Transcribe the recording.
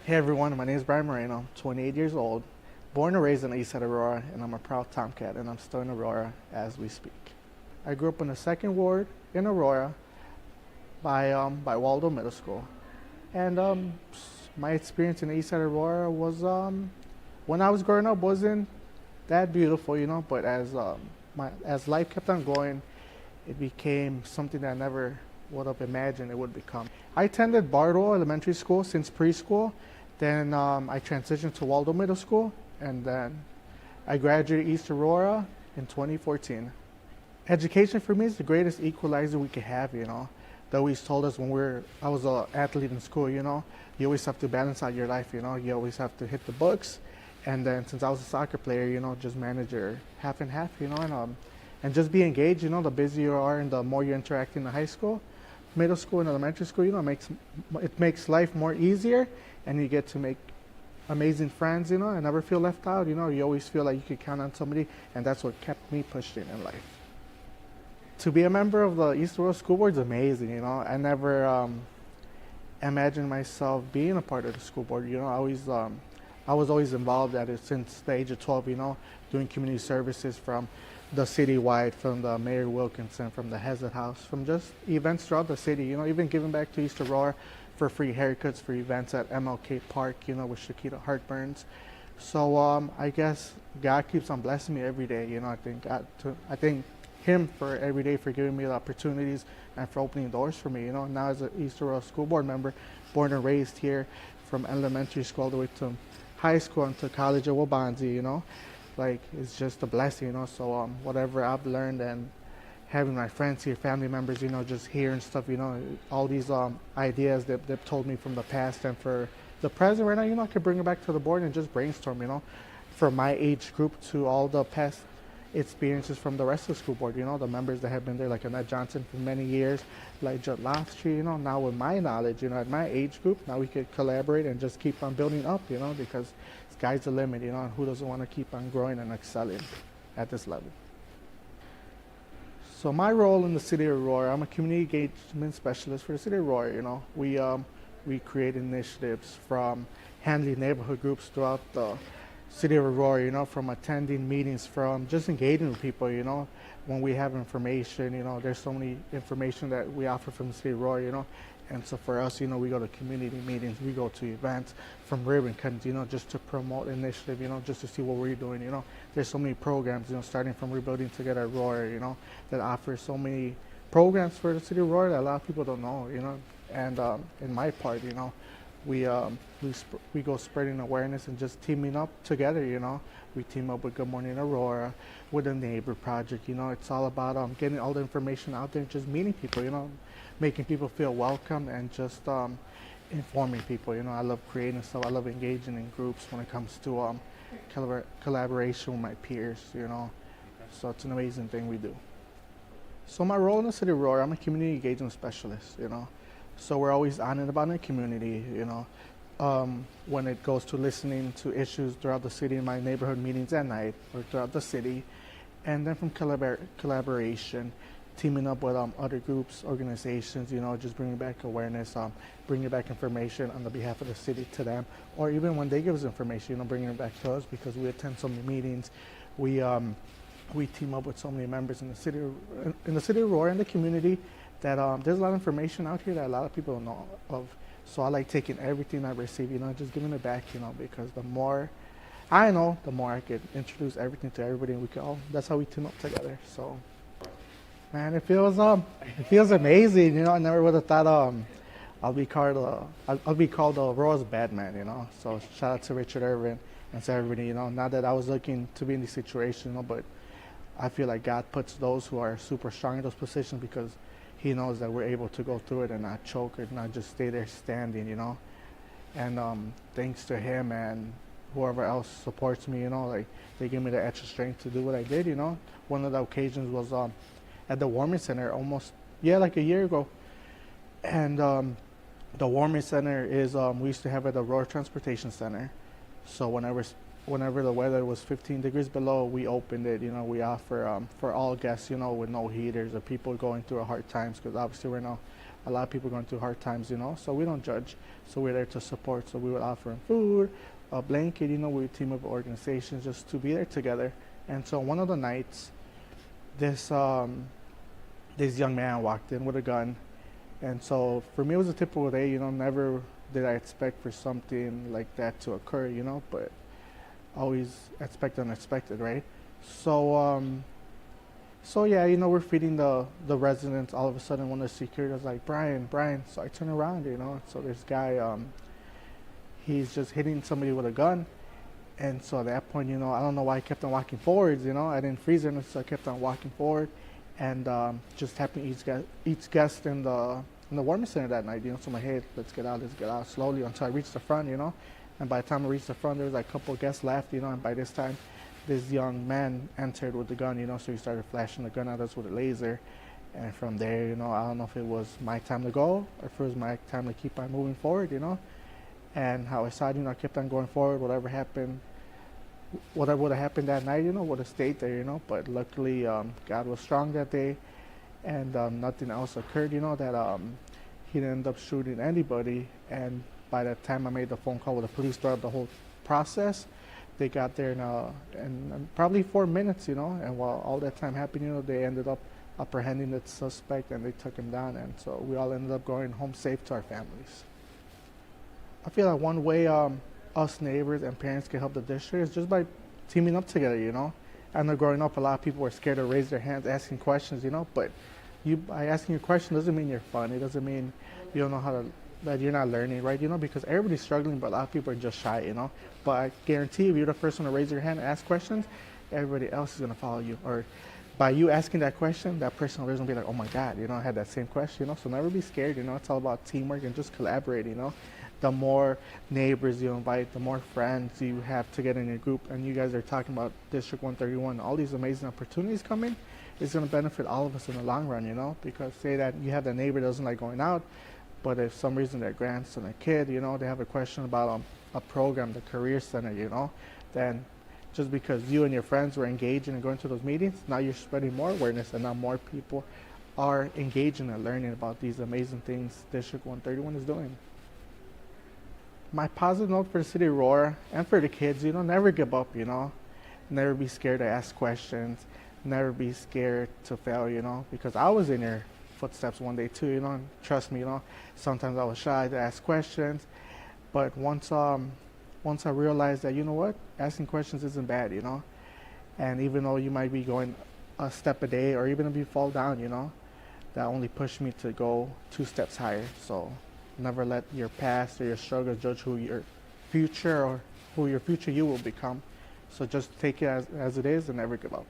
Hey everyone, my name is Brian Moreno. I'm 28 years old, born and raised in the east side of Aurora, and I'm a proud Tomcat, and I'm still in Aurora as we speak. I grew up in the second ward in Aurora by Waldo Middle School, and my experience in the east side of Aurora was when I was growing up wasn't that beautiful, but as life kept on going, it became something that I never would have imagined it would become. I attended Bardo Elementary School since preschool. Then I transitioned to Waldo Middle School, and then I graduated East Aurora in 2014. Education for me is the greatest equalizer we could have. They always told us I was an athlete in school. You always have to balance out your life. You always have to hit the books, and then since I was a soccer player, just manage your half and half. And just be engaged. The busier you are, and the more you interact in the high school, middle school, and elementary school. It makes life more easier, and you get to make amazing friends. And never feel left out. You always feel like you could count on somebody, and that's what kept me pushing in life. To be a member of the East Aurora School Board is amazing. I never imagined myself being a part of the school board. I was always involved at it since the age of 12. Doing community services from the citywide, from the Mayor Wilkinson, from the Hazard House, from just events throughout the city. Even giving back to East Aurora for free haircuts for events at MLK Park. With Shakita Heartburns. So I guess God keeps on blessing me every day. I thank Him for every day for giving me the opportunities and for opening doors for me. Now as an East Aurora School Board member, born and raised here, from elementary school all the way to high school and to college at Wabanzi. It's just a blessing. So whatever I've learned and having my friends here, family members, just hearing stuff, all these ideas that they've told me from the past and for the present right now, I can bring it back to the board and just brainstorm, from my age group to all the past experiences from the rest of the school board, the members that have been there, like Annette Johnson for many years, like Judd Loftree, now with my knowledge, at my age group, now we could collaborate and just keep on building up, because sky's the limit, and who doesn't want to keep on growing and excelling at this level. So my role in the City of Aurora, I'm a community engagement specialist for the City of Aurora. We create initiatives from handling neighborhood groups throughout the City of Aurora, from attending meetings, from just engaging with people, when we have information, there's so many information that we offer from the City of Aurora, and so for us, we go to community meetings, we go to events, from ribbon cuttings, just to promote initiative, just to see what we're doing, There's so many programs, starting from Rebuilding Together Aurora, that offer so many programs for the City of Aurora that a lot of people don't know, And in my part, we go spreading awareness and just teaming up together. We team up with Good Morning Aurora, with the Neighbor Project. It's all about getting all the information out there and just meeting people. Making people feel welcome and just informing people. I love creating stuff. I love engaging in groups when it comes to collaboration with my peers. So it's an amazing thing we do. So my role in the City of Aurora, I'm a community engagement specialist. So we're always on and about in the community, when it goes to listening to issues throughout the city in my neighborhood meetings at night or throughout the city. And then from collaboration, teaming up with other groups, organizations, just bringing back awareness, bringing back information on the behalf of the city to them. Or even when they give us information, bringing it back to us because we attend so many meetings. We team up with so many members in the city of Aurora and the community that there's a lot of information out here that a lot of people don't know of. So I like taking everything I receive, just giving it back, because the more I know, the more I could introduce everything to everybody, and that's how we team up together. So, man, it feels amazing, I never would have thought I'll be called the Aurora's bad man, So shout out to Richard Irvin and to everybody, not that I was looking to be in this situation, but I feel like God puts those who are super strong in those positions because He knows that we're able to go through it and not choke or not just stay there standing, And thanks to Him and whoever else supports me, they give me the extra strength to do what I did, One of the occasions was at the Warming Center like a year ago. And the Warming Center is, we used to have it at the Aurora Transportation Center. So whenever the weather was 15 degrees below, we opened it. We offer for all guests, with no heaters or people going through hard times, because obviously right now a lot of people going through hard times, so we don't judge. So we're there to support. So we would offer them food, a blanket, we would team up with organizations just to be there together. And so one of the nights, this this young man walked in with a gun. And so for me, it was a typical day, never did I expect for something like that to occur, but always expect unexpected, right? So yeah, we're feeding the residents. All of a sudden, one of the security was like, Brian. So I turn around, so this guy, he's just hitting somebody with a gun. And so at that point, I don't know why I kept on walking forwards, I didn't freeze him, so I kept on walking forward. And just happened each guest in the warming center that night, so my head, let's get out slowly until I reached the front, And by the time I reached the front, there was like a couple of guests left, and by this time, this young man entered with the gun, so he started flashing the gun at us with a laser. And from there, I don't know if it was my time to go or if it was my time to keep on moving forward, And how I saw it, I kept on going forward. Whatever would have happened that night, would have stayed there, But luckily, God was strong that day, and nothing else occurred, that he didn't end up shooting anybody. And by the time I made the phone call with the police throughout the whole process, they got there in probably 4 minutes, And while all that time happened, they ended up apprehending the suspect and they took him down. And so we all ended up going home safe to our families. I feel like one way us neighbors and parents can help the district is just by teaming up together, I know growing up, a lot of people were scared to raise their hands asking questions, but by asking a question doesn't mean you're fun. It doesn't mean you don't know that you're not learning, right? Because everybody's struggling, but a lot of people are just shy, But I guarantee if you're the first one to raise your hand and ask questions, everybody else is going to follow you. Or by you asking that question, that person is going to be like, oh my God, I had that same question, So never be scared, It's all about teamwork and just collaborate, The more neighbors you invite, the more friends you have to get in your group, and you guys are talking about District 131, all these amazing opportunities coming, it's going to benefit all of us in the long run, Because say that you have the neighbor that doesn't like going out, but if some reason their grandson or kid, they have a question about a program, the Career Center, then just because you and your friends were engaging and going to those meetings, now you're spreading more awareness, and now more people are engaging and learning about these amazing things District 131 is doing. My positive note for the City of Aurora and for the kids, never give up, Never be scared to ask questions. Never be scared to fail, Because I was in your footsteps one day too, And trust me, sometimes I was shy to ask questions. But once I realized that, asking questions isn't bad, And even though you might be going a step a day, or even if you fall down, that only pushed me to go 2 steps higher. So never let your past or your struggles judge who your future you will become. So just take it as it is and never give up.